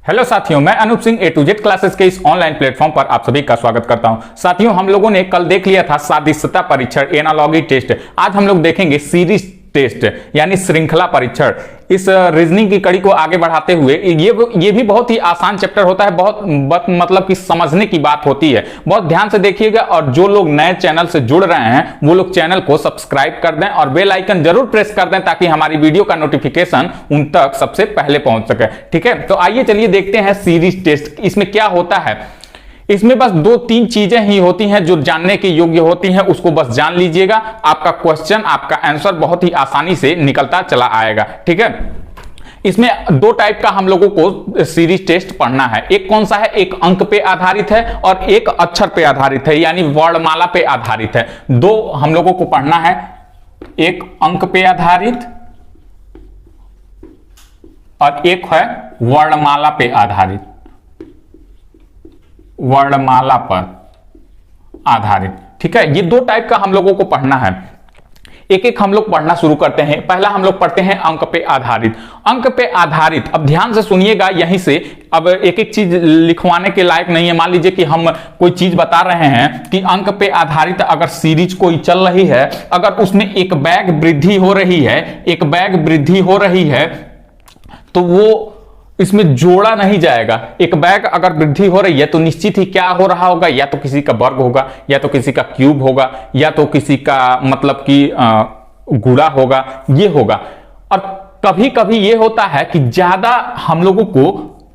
Hello साथियों, मैं Anoop Singh A to Z classes के इस ऑनलाइन प्लेटफॉर्म पर आप सभी का स्वागत करता हूं। साथियों, हम लोगों ने कल देख लिया था सादृश्यता परीक्षण एनालॉगी टेस्ट। आज हम लोग देखेंगे सीरीज टेस्ट यानी श्रृंखला परीक्षण। इस रीजनिंग की कड़ी को आगे बढ़ाते हुए ये भी बहुत ही आसान चैप्टर होता है, बहुत मतलब कि समझने की बात होती है। बहुत ध्यान से देखिएगा और जो लोग नए चैनल से जुड़ रहे हैं वो लोग चैनल को सब्सक्राइब कर दें और बेल आइकन जरूर प्रेस कर दें ताकि हमारी वीडियो का नोटिफिकेशन उन तक सबसे पहले पहुंच सके। ठीक है, तो आइए चलिए देखते हैं सीरीज टेस्ट। इसमें क्या होता है, इसमें बस दो तीन चीजें ही होती हैं जो जानने के योग्य होती हैं, उसको बस जान लीजिएगा। आपका क्वेश्चन, आपका आंसर बहुत ही आसानी से निकलता चला आएगा। ठीक है, इसमें दो टाइप का हम लोगों को सीरीज टेस्ट पढ़ना है। एक कौन सा है, एक अंक पे आधारित है और एक अक्षर पे आधारित है यानी वर्णमाला पे आधारित है। दो हम लोगों को पढ़ना है, एक अंक पे आधारित और एक है वर्णमाला पे आधारित, वर्णमाला पर आधारित। ठीक है, ये दो टाइप का हम लोगों को पढ़ना है। एक एक हम लोग पढ़ना शुरू करते हैं। पहला हम लोग पढ़ते हैं अंक पे आधारित। अंक पे आधारित, अब ध्यान से सुनिएगा यहीं से। अब एक एक चीज लिखवाने के लायक नहीं है। मान लीजिए कि हम कोई चीज बता रहे हैं कि अंक पे आधारित अगर सीरीज कोई चल रही है, अगर उसमें एक बैग वृद्धि हो रही है, एक बैग वृद्धि हो रही है, तो वो इसमें जोड़ा नहीं जाएगा। एक बैग अगर वृद्धि हो रही है तो निश्चित ही क्या हो रहा होगा, या तो किसी का वर्ग होगा, या तो किसी का क्यूब होगा, या तो किसी का मतलब कि गुणा होगा, ये होगा। और कभी कभी ये होता है कि ज्यादा हम लोगों को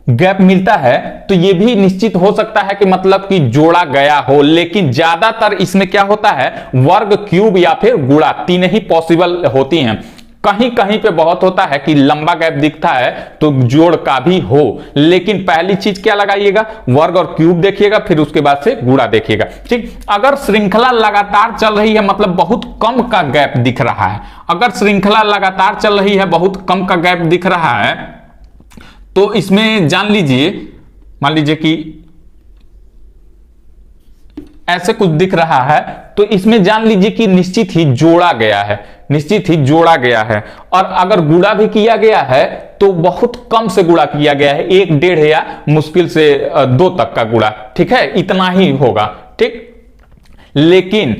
गैप मिलता है तो ये भी निश्चित हो सकता है कि मतलब कि जोड़ा गया हो, लेकिन ज्यादातर इसमें क्या होता है, वर्ग, क्यूब या फिर गुणा, तीन ही पॉसिबल होती हैं। कहीं कहीं पे बहुत होता है कि लंबा गैप दिखता है तो जोड़ का भी हो, लेकिन पहली चीज क्या लगाइएगा, वर्ग और क्यूब देखिएगा, फिर उसके बाद से गुणा देखिएगा। ठीक, अगर श्रृंखला लगातार चल रही है, मतलब बहुत कम का गैप दिख रहा है, अगर श्रृंखला लगातार चल रही है, बहुत कम का गैप दिख रहा है, तो इसमें जान लीजिए, मान लीजिए कि ऐसे कुछ दिख रहा है, तो इसमें जान लीजिए कि निश्चित ही जोड़ा गया है, निश्चित ही जोड़ा गया है। और अगर गुणा भी किया गया है तो बहुत कम से गुणा किया गया है, 1, 1.5 या मुश्किल से 2 तक का गुणा। ठीक है, इतना ही होगा। ठीक, लेकिन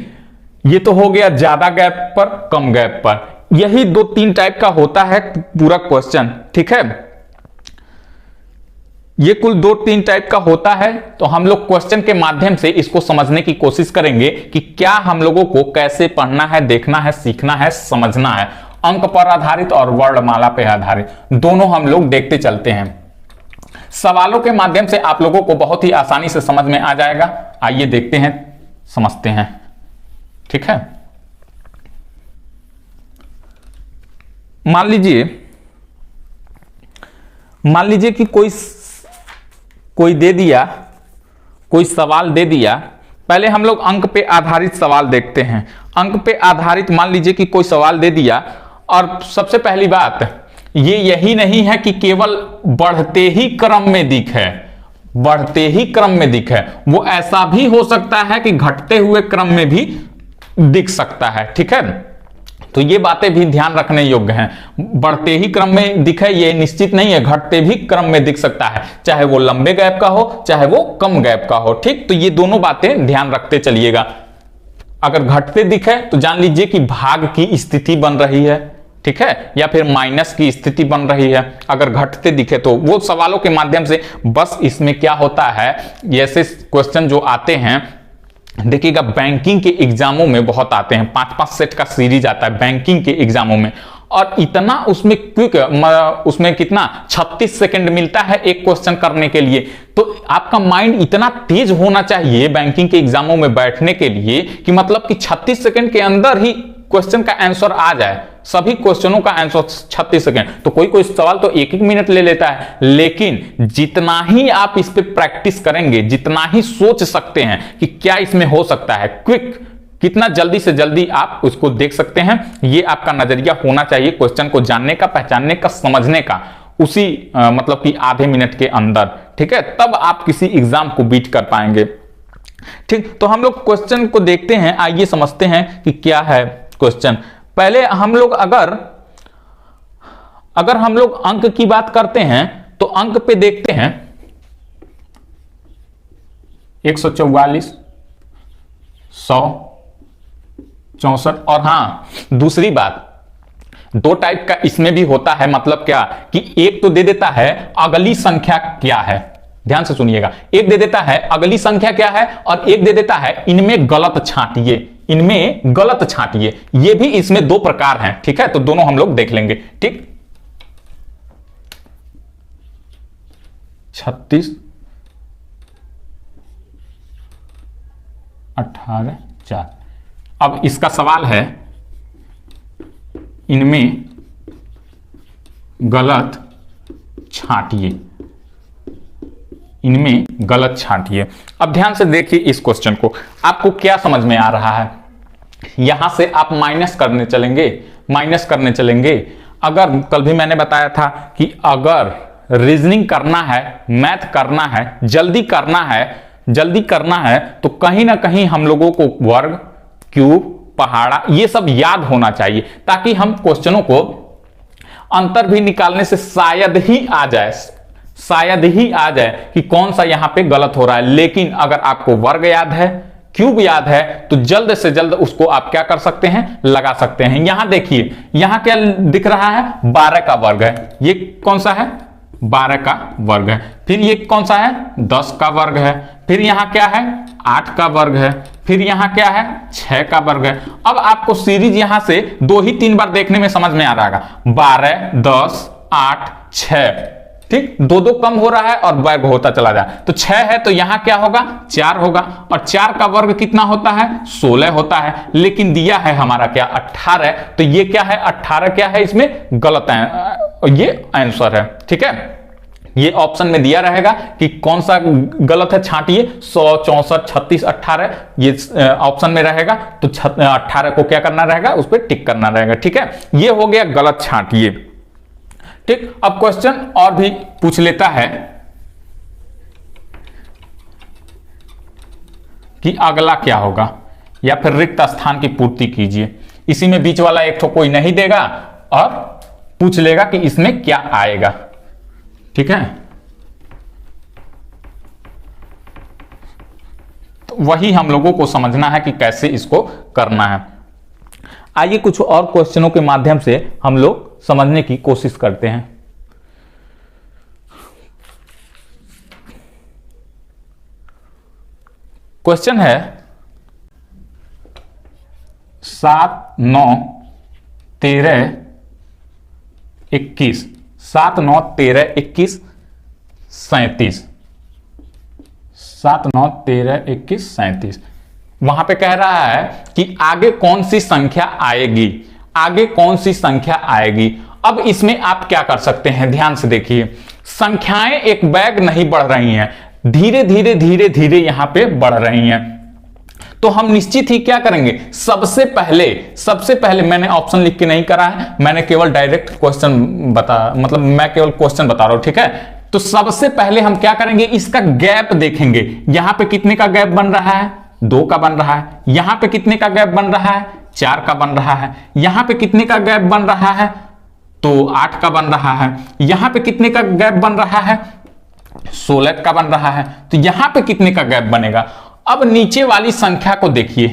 ये तो हो गया ज्यादा गैप पर, कम गैप पर। यही 2-3 टाइप का होता है पूरा क्वेश्चन। ठीक है, ये कुल 2-3 टाइप का होता है। तो हम लोग क्वेश्चन के माध्यम से इसको समझने की कोशिश करेंगे कि क्या हम लोगों को कैसे पढ़ना है, देखना है, सीखना है, समझना है। अंक पर आधारित और वर्णमाला पे आधारित दोनों हम लोग देखते चलते हैं। सवालों के माध्यम से आप लोगों को बहुत ही आसानी से समझ में आ जाएगा। आइए देखते हैं, समझते हैं। ठीक है, मान लीजिए कि कोई दे दिया, कोई सवाल दे दिया। पहले हम लोग अंक पे आधारित सवाल देखते हैं। अंक पे आधारित मान लीजिए कि कोई सवाल दे दिया, और सबसे पहली बात ये यही नहीं है कि केवल बढ़ते ही क्रम में दिखे, बढ़ते ही क्रम में दिखे, वो ऐसा भी हो सकता है कि घटते हुए क्रम में भी दिख सकता है। ठीक है, तो ये बातें भी ध्यान रखने योग्य हैं। बढ़ते ही क्रम में दिखे ये निश्चित नहीं है, घटते भी क्रम में दिख सकता है, चाहे वो लंबे गैप का हो, चाहे वो कम गैप का हो। ठीक, तो ये दोनों बातें ध्यान रखते चलिएगा। अगर घटते दिखे तो जान लीजिए कि भाग की स्थिति बन रही है। ठीक है, या फिर माइनस की स्थिति बन रही है। अगर घटते दिखे तो वो सवालों के माध्यम से, बस इसमें क्या होता है, ऐसे क्वेश्चन जो आते हैं, देखिएगा बैंकिंग के एग्जामों में बहुत आते हैं, 5-5 सेट का सीरीज आता है बैंकिंग के एग्जामों में, और इतना उसमें क्विक, उसमें कितना 36 सेकंड मिलता है एक क्वेश्चन करने के लिए। तो आपका माइंड इतना तेज होना चाहिए बैंकिंग के एग्जामों में बैठने के लिए कि मतलब कि 36 सेकंड के अंदर ही क्वेश्चन का आंसर आ जाए। सभी क्वेश्चनों का आंसर 36 सेकंड। तो कोई कोई सवाल तो 1-1 मिनट ले लेता है, लेकिन जितना ही आप इस पे प्रैक्टिस करेंगे, जितना ही सोच सकते हैं कि क्या इसमें हो सकता है, क्विक, कितना जल्दी से जल्दी आप उसको देख सकते हैं, ये आपका नजरिया होना चाहिए क्वेश्चन को जानने का, पहचानने का, समझने का, उसी मतलब कि आधे मिनट के अंदर। ठीक है, तब आप किसी एग्जाम को बीट कर पाएंगे। ठीक, तो हम लोग क्वेश्चन को देखते हैं, आइए समझते हैं कि क्या है क्वेश्चन। पहले हम लोग अगर हम लोग अंक की बात करते हैं तो अंक पे देखते हैं 144, 100, 64। और हाँ, दूसरी बात, दो टाइप का इसमें भी होता है। मतलब क्या कि एक तो दे देता है अगली संख्या क्या है, ध्यान से सुनिएगा, एक दे देता है अगली संख्या क्या है और एक दे देता है इनमें गलत छांटिए, इनमें गलत छांटिए। ये भी इसमें दो प्रकार हैं, ठीक है, तो दोनों हम लोग देख लेंगे। ठीक, 36, 18, 4। अब इसका सवाल है इनमें गलत छांटिए, इनमें गलत छांटिए। अब ध्यान से देखिए इस क्वेश्चन को, आपको क्या समझ में आ रहा है। यहां से आप माइनस करने चलेंगे, माइनस करने चलेंगे। अगर कल भी मैंने बताया था कि अगर रीजनिंग करना है, मैथ करना है, जल्दी करना है, जल्दी करना है, तो कहीं ना कहीं हम लोगों को वर्ग, क्यूब, पहाड़ा ये सब याद होना चाहिए, ताकि हम क्वेश्चनों को अंतर भी निकालने से शायद ही आ जाए, शायद ही आ जाए कि कौन सा यहां पे गलत हो रहा है। लेकिन अगर आपको वर्ग याद है, क्यूब याद है, तो जल्द से जल्द उसको आप क्या कर सकते हैं, लगा सकते हैं। यहां देखिए, यहां क्या दिख रहा है, 12 का वर्ग है। ये कौन सा है, 12 का वर्ग है। फिर ये कौन सा है, 10 का वर्ग है। फिर यहां क्या है, 8 का वर्ग है। फिर यहां क्या है, 6 का वर्ग है। अब आपको सीरीज यहां से 2 ही 3 बार देखने में समझ में आ रहा है, 12, 10, 8, 6। ठीक, 2 कम हो रहा है और वर्ग होता चला जाए, तो 6 है तो यहां क्या होगा, 4 होगा। और 4 का वर्ग कितना होता है, 16 होता है। लेकिन दिया है हमारा क्या, 18, तो ये क्या है, 18 क्या है, इसमें गलत है, ये आंसर है। ठीक है, ये ऑप्शन में दिया रहेगा कि कौन सा गलत है, छांटिए। 100, 64, 36, 18 ये ऑप्शन में रहेगा, तो 18 को क्या करना रहेगा, उस पर टिक करना रहेगा। ठीक है, ये हो गया गलत छांटिए। ठीक, अब क्वेश्चन और भी पूछ लेता है कि अगला क्या होगा, या फिर रिक्त स्थान की पूर्ति कीजिए। इसी में बीच वाला एक तो कोई नहीं देगा और पूछ लेगा कि इसमें क्या आएगा। ठीक है, तो वही हम लोगों को समझना है कि कैसे इसको करना है। आइए कुछ और क्वेश्चनों के माध्यम से हम लोग समझने की कोशिश करते हैं। क्वेश्चन है 7, 9, 13, 21, 7, 9, 13, 21, 37, 7, 9, 13, 21, 37। वहां पे कह रहा है कि आगे कौन सी संख्या आएगी, आगे कौन सी संख्या आएगी। अब इसमें आप क्या कर सकते हैं, ध्यान से देखिए, संख्याएं एक बैग नहीं बढ़ रही हैं, धीरे धीरे धीरे धीरे यहां पे बढ़ रही हैं। तो हम निश्चित ही क्या करेंगे, सबसे पहले मैंने ऑप्शन लिख के नहीं करा है, मैंने केवल डायरेक्ट क्वेश्चन मतलब मैं केवल क्वेश्चन बता रहा हूं। ठीक है, तो सबसे पहले हम क्या करेंगे, इसका गैप देखेंगे। यहां पे कितने का गैप बन रहा है, 2 का बन रहा है। यहां पे कितने का गैप बन रहा है, 4 का बन रहा है। यहां पे कितने का गैप बन रहा है, तो 8 का बन रहा है। यहां पे कितने का गैप बन रहा है, 16 का बन रहा है। तो यहां पे कितने का गैप बनेगा। अब नीचे वाली संख्या को देखिए,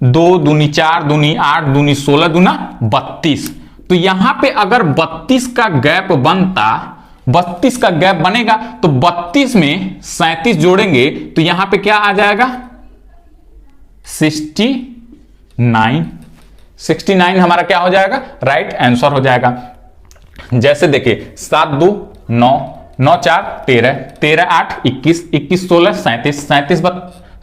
2 दूनी 4, दूनी 8, दूनी 16, दूना 32। तो यहां पे अगर 32 का गैप बनता, 32 का गैप बनेगा, तो 32 में 37 जोड़ेंगे तो यहां पे क्या आ जाएगा, 69। 69 हमारा क्या हो जाएगा, राइट आंसर हो जाएगा। जैसे देखिए 7, 2, 9, 9, 4, 13, 13, 8, 21, 21, 16, 37,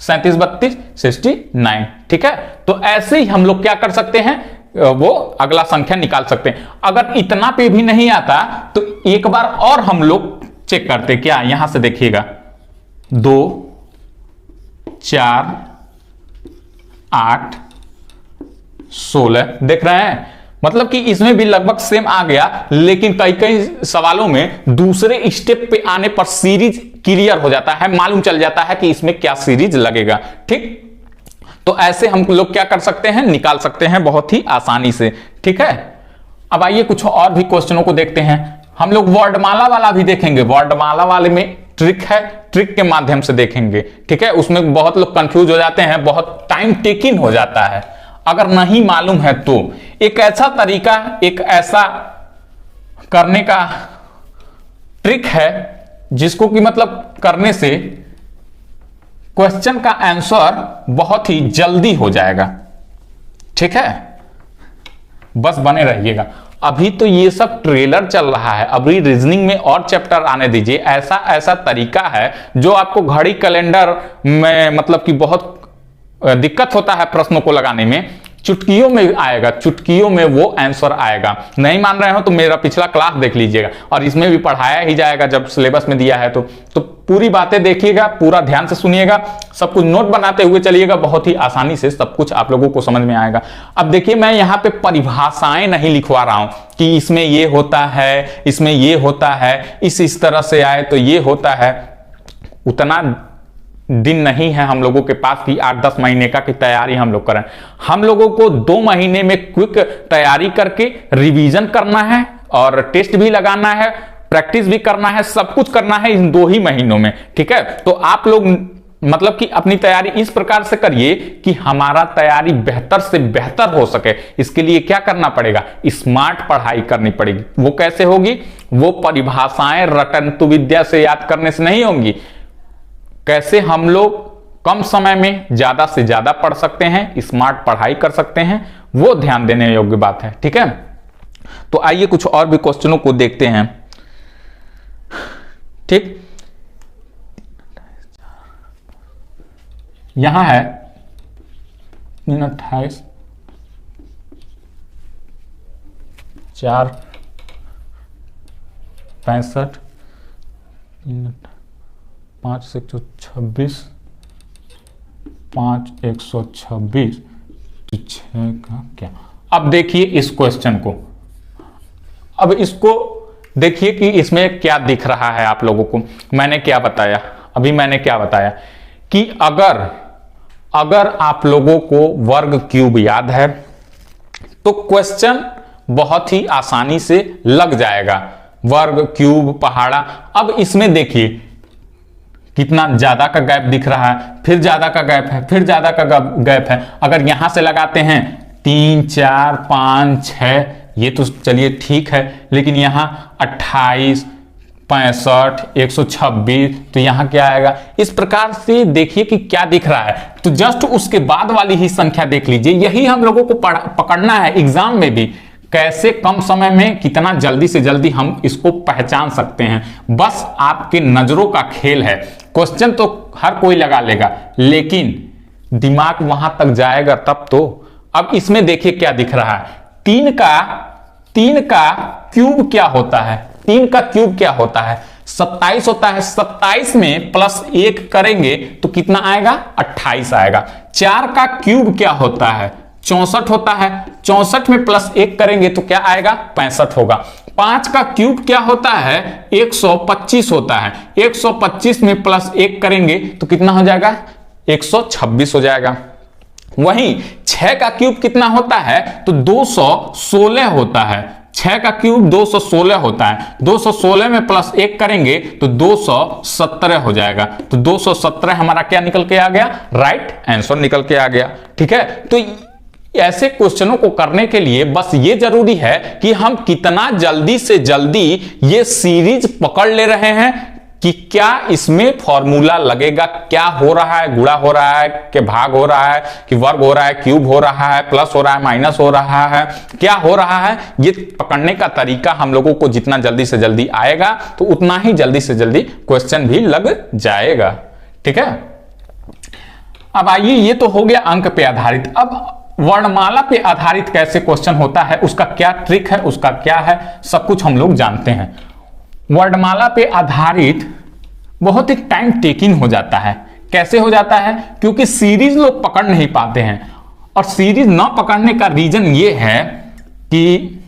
37, 32, 69। ठीक है, तो ऐसे ही हम लोग क्या कर सकते हैं, वो अगला संख्या निकाल सकते हैं। अगर इतना पे भी नहीं आता तो एक बार और हम लोग चेक करते, क्या यहां से देखिएगा, 2, 4, 8, 16 देख रहे हैं, मतलब कि इसमें भी लगभग सेम आ गया। लेकिन कई कई सवालों में दूसरे स्टेप पे आने पर सीरीज क्लियर हो जाता है, मालूम चल जाता है कि इसमें क्या सीरीज लगेगा। ठीक, तो ऐसे हम लोग क्या कर सकते हैं, निकाल सकते हैं बहुत ही आसानी से। ठीक है, अब आइए कुछ और भी क्वेश्चनों को देखते हैं। हम लोग वर्णमाला वाला भी देखेंगे। वर्णमाला वाले में ट्रिक है, ट्रिक के माध्यम से देखेंगे, ठीक है। उसमें बहुत लोग कंफ्यूज हो जाते हैं, बहुत टाइम टेकिंग हो जाता है। अगर नहीं मालूम है तो एक ऐसा तरीका, एक ऐसा करने का ट्रिक है जिसको कि मतलब करने से क्वेश्चन का आंसर बहुत ही जल्दी हो जाएगा, ठीक है। बस बने रहिएगा। अभी तो ये सब ट्रेलर चल रहा है, अभी रीजनिंग में और चैप्टर आने दीजिए। ऐसा ऐसा तरीका है जो आपको घड़ी कैलेंडर में मतलब कि बहुत दिक्कत होता है प्रश्नों को लगाने में, चुटकियों में आएगा, चुटकियों में वो आंसर आएगा। नहीं मान रहे हो तो मेरा पिछला क्लास देख लीजिएगा, और इसमें भी पढ़ाया ही जाएगा जब सिलेबस में दिया है तो पूरी बातें देखिएगा, पूरा ध्यान से सुनिएगा, सब कुछ नोट बनाते हुए चलिएगा, बहुत ही आसानी से सब कुछ आप लोगों को समझ में आएगा। अब देखिए, मैं यहाँ पे परिभाषाएं नहीं लिखवा रहा हूं कि इसमें ये होता है, इसमें ये होता है, इस तरह से आए तो ये होता है। उतना दिन नहीं है हम लोगों के पास कि 8-10 महीने का की तैयारी हम लोग करें। हम लोगों को 2 महीने में क्विक तैयारी करके रिवीजन करना है, और टेस्ट भी लगाना है, प्रैक्टिस भी करना है, सब कुछ करना है इन 2 ही महीनों में, ठीक है। तो आप लोग मतलब कि अपनी तैयारी इस प्रकार से करिए कि हमारा तैयारी बेहतर से बेहतर हो सके। इसके लिए क्या करना पड़ेगा? स्मार्ट पढ़ाई करनी पड़ेगी। वो कैसे होगी? वो परिभाषाएं रटंतु विद्या से याद करने से नहीं होंगी। कैसे हम लोग कम समय में ज्यादा से ज्यादा पढ़ सकते हैं, स्मार्ट पढ़ाई कर सकते हैं, वो ध्यान देने योग्य बात है, ठीक है। तो आइए कुछ और भी क्वेश्चनों को देखते हैं, ठीक। यहां है 28 4 65 5 126 5 126 6 का क्या। अब देखिए इस क्वेश्चन को, अब इसको देखिए कि इसमें क्या दिख रहा है आप लोगों को। मैंने क्या बताया, अभी मैंने क्या बताया कि अगर आप लोगों को वर्ग क्यूब याद है तो क्वेश्चन बहुत ही आसानी से लग जाएगा। वर्ग क्यूब पहाड़ा। अब इसमें देखिए कितना ज्यादा का गैप दिख रहा है, फिर ज्यादा का गैप है, फिर ज्यादा का गैप है। अगर यहां से लगाते हैं 3 4 5 6, ये तो चलिए ठीक है, लेकिन यहां 28 65 126, तो यहां क्या आएगा? इस प्रकार से देखिए कि क्या दिख रहा है। तो जस्ट उसके बाद वाली ही संख्या देख लीजिए। यही हम लोगों को पकड़ना है एग्जाम में भी, कैसे कम समय में कितना जल्दी से जल्दी हम इसको पहचान सकते हैं। बस आपके नजरों का खेल है। क्वेश्चन तो हर कोई लगा लेगा, लेकिन दिमाग वहां तक जाएगा तब तो। अब इसमें देखिए क्या दिख रहा है, 3 का क्यूब क्या होता है? 3 का क्यूब क्या होता है? 27 होता है। 27 में +1 करेंगे तो कितना आएगा? 28 आएगा। 4 का क्यूब क्या होता है? 64 होता है। 64 में +1 करेंगे तो क्या आएगा? 65 होगा। 5 का क्यूब क्या होता है? 125 होता है। 125 में +1 करेंगे तो कितना हो जाएगा? 126 हो जाएगा। वहीं 6 का क्यूब कितना होता है? तो 216 होता है। 6 का क्यूब 216 होता है। 216 में +1 करेंगे तो 217 हो जाएगा। तो 217 हमारा क्या निकल के आ गया? राइट आंसर निकल के आ गया, ठीक है। तो ऐसे क्वेश्चनों को करने के लिए बस ये जरूरी है कि हम कितना जल्दी से जल्दी ये सीरीज पकड़ ले रहे हैं कि क्या इसमें फॉर्मूला लगेगा, क्या हो रहा है, गुणा हो रहा है कि भाग हो रहा है कि वर्ग हो रहा है, क्यूब हो रहा है, प्लस हो रहा है, माइनस हो रहा है, क्या हो रहा है। ये पकड़ने का तरीका हम लोगों को जितना जल्दी से जल्दी आएगा तो उतना ही जल्दी से जल्दी क्वेश्चन भी लग जाएगा, ठीक है। अब आइए, ये तो हो गया अंक पे आधारित। अब वर्णमाला पे आधारित कैसे क्वेश्चन होता है, उसका क्या ट्रिक है, उसका क्या है, सब कुछ हम लोग जानते हैं। वर्णमाला पे आधारित बहुत ही टाइम टेकिंग हो जाता है। कैसे हो जाता है? क्योंकि सीरीज लोग पकड़ नहीं पाते हैं, और सीरीज ना पकड़ने का रीजन ये है कि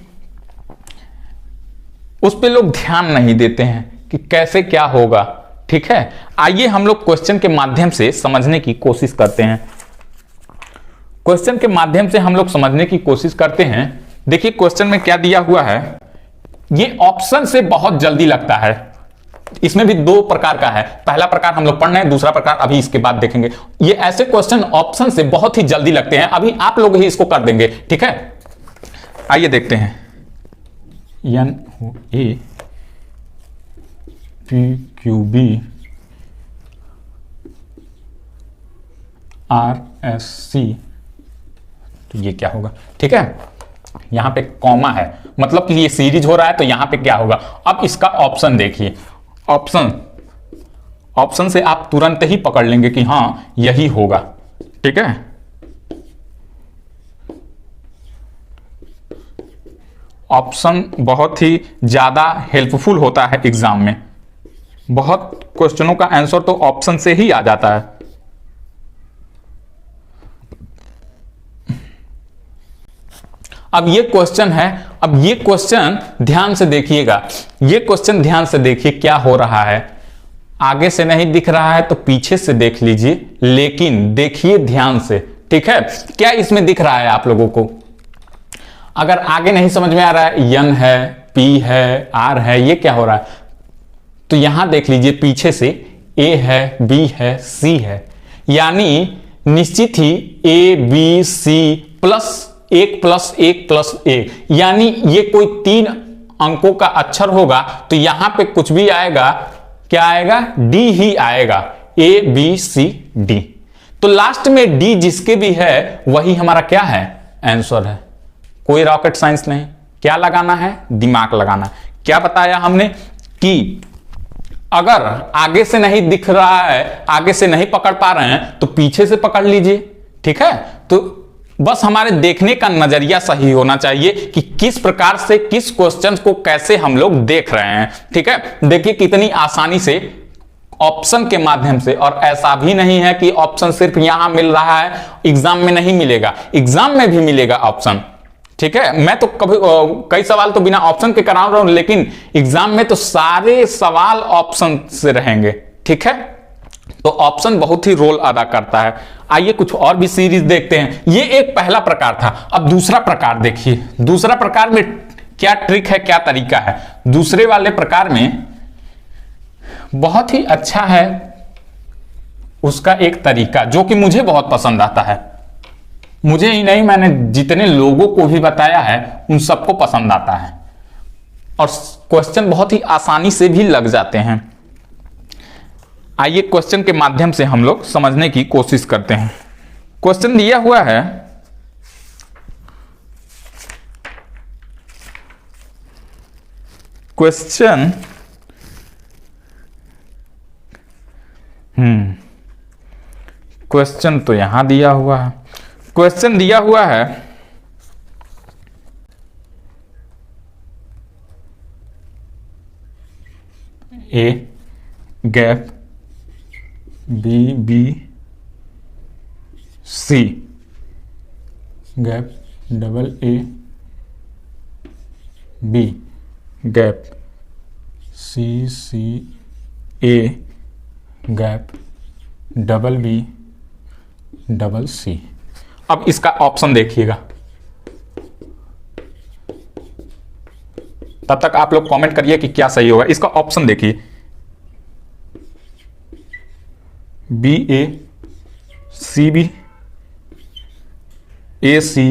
उस पे लोग ध्यान नहीं देते हैं कि कैसे क्या होगा, ठीक है। आइए हम लोग क्वेश्चन के माध्यम से समझने की कोशिश करते हैं। क्वेश्चन के माध्यम से हम लोग समझने की कोशिश करते हैं। देखिए क्वेश्चन में क्या दिया हुआ है, ये ऑप्शन से बहुत जल्दी लगता है, इसमें भी दो प्रकार का है, पहला प्रकार हम लोग पढ़ रहे हैं, दूसरा प्रकार अभी इसके बाद देखेंगे। ये ऐसे क्वेश्चन ऑप्शन से बहुत ही जल्दी लगते हैं, अभी आप लोग ही इसको कर देंगे, ठीक है। आइए देखते हैं, N A P Q B R S C, तो ये क्या होगा, ठीक है। यहां पे कॉमा है, मतलब कि ये सीरीज हो रहा है, तो यहां पे क्या होगा। अब इसका ऑप्शन देखिए, ऑप्शन से आप तुरंत ही पकड़ लेंगे कि हां यही होगा, ठीक है। ऑप्शन बहुत ही ज्यादा हेल्पफुल होता है एग्जाम में, बहुत क्वेश्चनों का आंसर तो ऑप्शन से ही आ जाता है। अब ये क्वेश्चन है, अब ये क्वेश्चन ध्यान से देखिएगा, ये क्वेश्चन ध्यान से देखिए क्या हो रहा है। आगे से नहीं दिख रहा है तो पीछे से देख लीजिए, लेकिन देखिए ध्यान से, ठीक है। क्या इसमें दिख रहा है आप लोगों को? अगर आगे नहीं समझ में आ रहा है, एन है, पी है, आर है, ये क्या हो रहा है, तो यहां देख लीजिए पीछे से ए है, बी है, सी है, यानी निश्चित ही ए बी सी प्लस एक प्लस एक प्लस एक, यानी ये कोई 3 अंकों का अक्षर होगा, तो यहां पे कुछ भी आएगा, क्या आएगा, डी ही आएगा, ए बी सी डी। तो लास्ट में डी जिसके भी है वही हमारा क्या है, आंसर है। कोई रॉकेट साइंस नहीं, क्या लगाना है, दिमाग लगाना। क्या बताया हमने कि अगर आगे से नहीं दिख रहा है, आगे से नहीं पकड़ पा रहे हैं, तो पीछे से पकड़ लीजिए, ठीक है। तो बस हमारे देखने का नजरिया सही होना चाहिए कि किस प्रकार से किस क्वेश्चन को कैसे हम लोग देख रहे हैं, ठीक है। देखिए कितनी आसानी से ऑप्शन के माध्यम से, और ऐसा भी नहीं है कि ऑप्शन सिर्फ यहां मिल रहा है, एग्जाम में नहीं मिलेगा, एग्जाम में भी मिलेगा ऑप्शन, ठीक है। मैं तो कभी कई सवाल तो बिना ऑप्शन के करा रहा हूं, लेकिन एग्जाम में तो सारे सवाल ऑप्शन से रहेंगे, ठीक है। तो ऑप्शन बहुत ही रोल अदा करता है। आइए कुछ और भी सीरीज देखते हैं। ये एक पहला प्रकार था, अब दूसरा प्रकार देखिए। दूसरा प्रकार में क्या ट्रिक है, क्या तरीका है। दूसरे वाले प्रकार में बहुत ही अच्छा है उसका एक तरीका, जो कि मुझे बहुत पसंद आता है। मुझे ही नहीं, मैंने जितने लोगों को भी बताया है उन सबको पसंद आता है, और क्वेश्चन बहुत ही आसानी से भी लग जाते हैं। आइए क्वेश्चन के माध्यम से हम लोग समझने की कोशिश करते हैं। क्वेश्चन दिया हुआ है, क्वेश्चन क्वेश्चन तो यहां दिया हुआ है। क्वेश्चन दिया हुआ है A gap B B C gap double A B gap C C A gap double B double C. अब इसका ऑप्शन देखिएगा, तब तक आप लोग कमेंट करिए कि क्या सही होगा। इसका ऑप्शन देखिए, B A C B, A C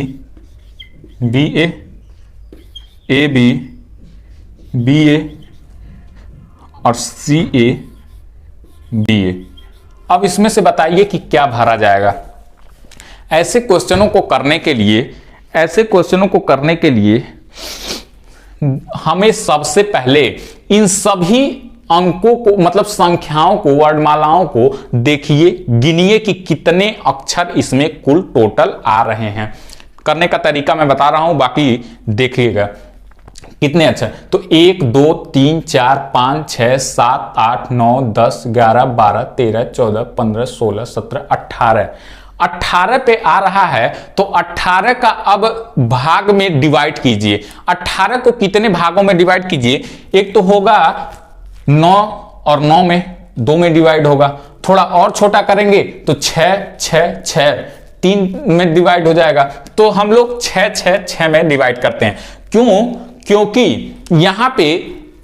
B A B, B A और सी ए बी ए। अब इसमें से बताइए कि क्या भरा जाएगा। ऐसे क्वेश्चनों को करने के लिए हमें सबसे पहले इन सभी अंकों को, मतलब संख्याओं को, वर्णमालाओं को देखिए, गिनिए कि कितने अक्षर इसमें कुल टोटल आ रहे हैं। करने का तरीका मैं बता रहा हूं, बाकी देखिएगा कितने अक्षर। तो 1 2 3 4 5 6 7 8 9 10 11 12 13 14 15 16 17 18 18 पे आ रहा है। तो 18 का अब भाग में डिवाइड कीजिए। 18 को कितने भागों में डिवाइड कीजिए। एक तो होगा 9 और 9 में 2 में डिवाइड होगा। थोड़ा और छोटा करेंगे तो 6 6 6 3 में डिवाइड हो जाएगा। तो हम लोग 6 6 6 में डिवाइड करते हैं। क्यों? क्योंकि यहां पे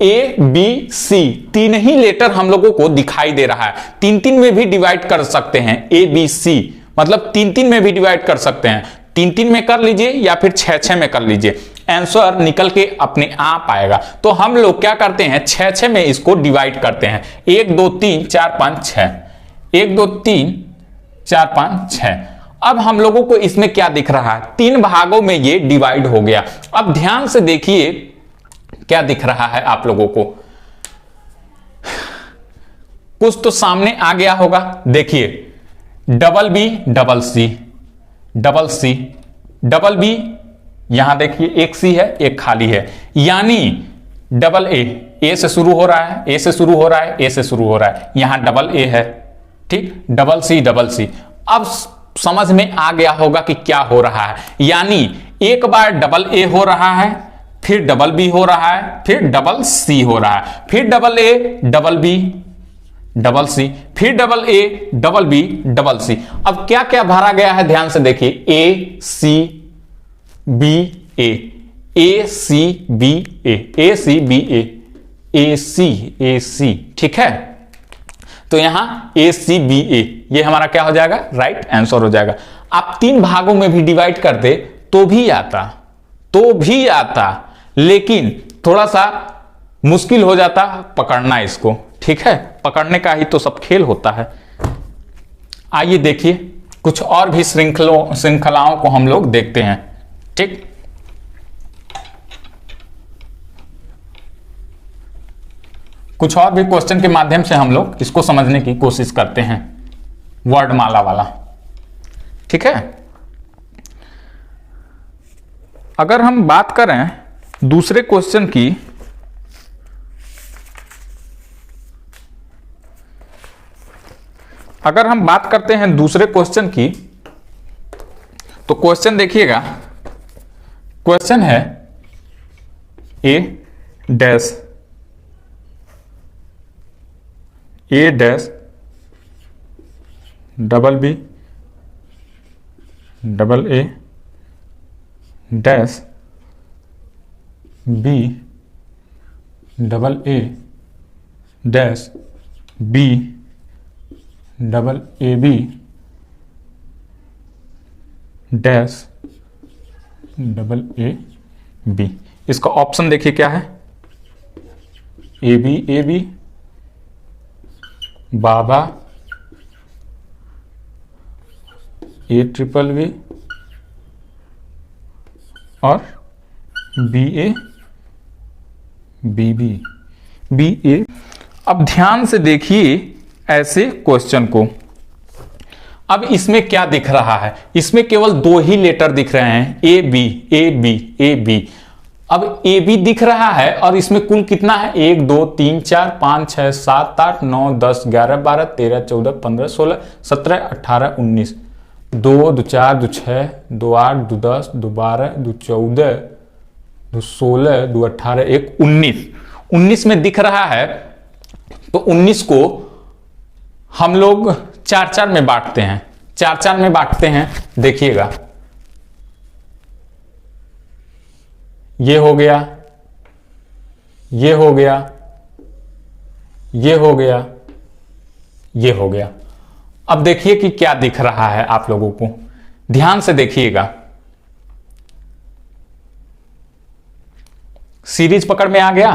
ए बी सी तीन ही लेटर हम लोगों को दिखाई दे रहा है। तीन तीन में भी डिवाइड कर सकते हैं, ए बी सी मतलब तीन तीन में भी डिवाइड कर सकते हैं। तीन तीन में कर लीजिए या फिर छह छह में कर लीजिए, आंसर निकल के अपने आप आएगा। तो हम लोग क्या करते हैं, छह छह में इसको डिवाइड करते हैं। 1 2 3 4 5 6, 1 2 3 4 5 6। अब हम लोगों को इसमें क्या दिख रहा है, तीन भागों में ये डिवाइड हो गया। अब ध्यान से देखिए क्या दिख रहा है आप लोगों को, कुछ तो सामने आ गया होगा। देखिए double B double C double C double B, यहां देखिए एक सी है एक खाली है, यानी डबल ए से शुरू हो रहा है, ए से शुरू हो रहा है, ए से शुरू हो रहा है, यहां डबल ए है, ठीक, डबल सी डबल सी। अब समझ में आ गया होगा कि क्या हो रहा है, यानी एक बार डबल ए हो रहा है, फिर डबल बी हो रहा है, फिर डबल सी हो रहा है, फिर double A double B double C, फिर double A double B double C. अब क्या क्या भरा गया है ध्यान से देखिए, A C B A C B A C B A C, ठीक है। तो यहां ए सी बी ए ये हमारा क्या हो जाएगा, राइट आंसर हो जाएगा। आप तीन भागों में भी डिवाइड करते तो भी आता, लेकिन थोड़ा सा मुश्किल हो जाता पकड़ना इसको, ठीक है। पकड़ने का ही तो सब खेल होता है। आइए देखिए कुछ और भी श्रृंखलाओं को हम लोग देखते हैं, ठीक। कुछ और भी क्वेश्चन के माध्यम से हम लोग इसको समझने की कोशिश करते हैं, वर्णमाला वाला, ठीक है। अगर हम बात करें दूसरे क्वेश्चन की, अगर हम बात करते हैं दूसरे क्वेश्चन की, तो क्वेश्चन देखिएगा, क्वेश्चन है A dash double B double A dash B double A dash B double A B dash double A B. इसका ऑप्शन देखिए क्या है, ए बी बाबा ए ट्रिपल बी और बी ए बी ए। अब ध्यान से देखिए ऐसे क्वेश्चन को, अब इसमें क्या दिख रहा है, इसमें केवल दो ही लेटर दिख रहे हैं, ए बी। अब ए बी दिख रहा है और इसमें कुल कितना है, 1 2 3 4 5 6 7 8 9 10 11 12 13 14 15 16 17 18 19, 2 2 4 2 6 2 8 2 10 2 12 2 14 2 16 2 18 1 19 में दिख रहा है। तो 19 को हम लोग 4 में बांटते हैं, 4 में बांटते हैं। देखिएगा ये हो गया, ये हो गया, ये हो गया, ये हो गया। अब देखिए कि क्या दिख रहा है आप लोगों को, ध्यान से देखिएगा। सीरीज पकड़ में आ गया,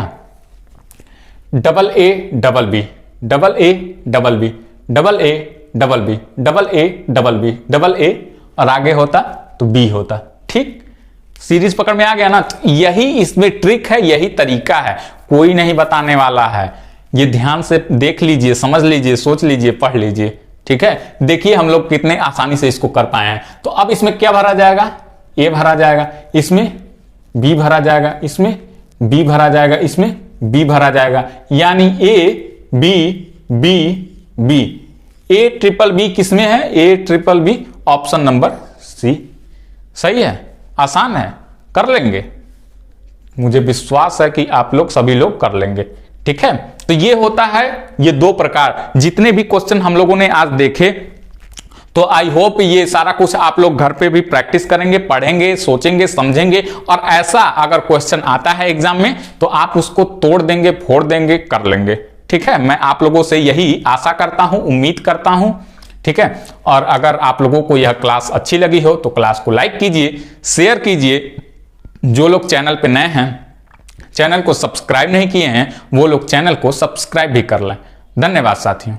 double A double B double A double B double A double B double A double B double A, और आगे होता तो बी होता, ठीक। सीरीज पकड़ में आ गया ना, यही इसमें ट्रिक है, यही तरीका है, कोई नहीं बताने वाला है। ये ध्यान से देख लीजिए, समझ लीजिए, सोच लीजिए, पढ़ लीजिए, ठीक है। देखिए हम लोग कितने आसानी से इसको कर पाए हैं। तो अब इसमें क्या भरा जाएगा, ए भरा जाएगा, इसमें बी भरा जाएगा, इसमें बी भरा जाएगा, इसमें बी भरा जाएगा, यानी A B B B. A triple B किसमें है, A triple B option number C. सही है, आसान है, कर लेंगे, मुझे विश्वास है कि आप लोग सभी लोग कर लेंगे, ठीक है। तो ये होता है, ये दो प्रकार, जितने भी क्वेश्चन हम लोगों ने आज देखे तो आई होप ये सारा कुछ आप लोग घर पे भी प्रैक्टिस करेंगे, पढ़ेंगे, सोचेंगे, समझेंगे, और ऐसा अगर क्वेश्चन आता है एग्जाम में तो आप उसको तोड़ देंगे, फोड़ देंगे, कर लेंगे। ठीक है, मैं आप लोगों से यही आशा करता हूं, उम्मीद करता हूं। ठीक है, और अगर आप लोगों को यह क्लास अच्छी लगी हो तो क्लास को लाइक कीजिए, शेयर कीजिए। जो लोग चैनल पे नए हैं, चैनल को सब्सक्राइब नहीं किए हैं, वो लोग चैनल को सब्सक्राइब भी कर लें। धन्यवाद साथियों।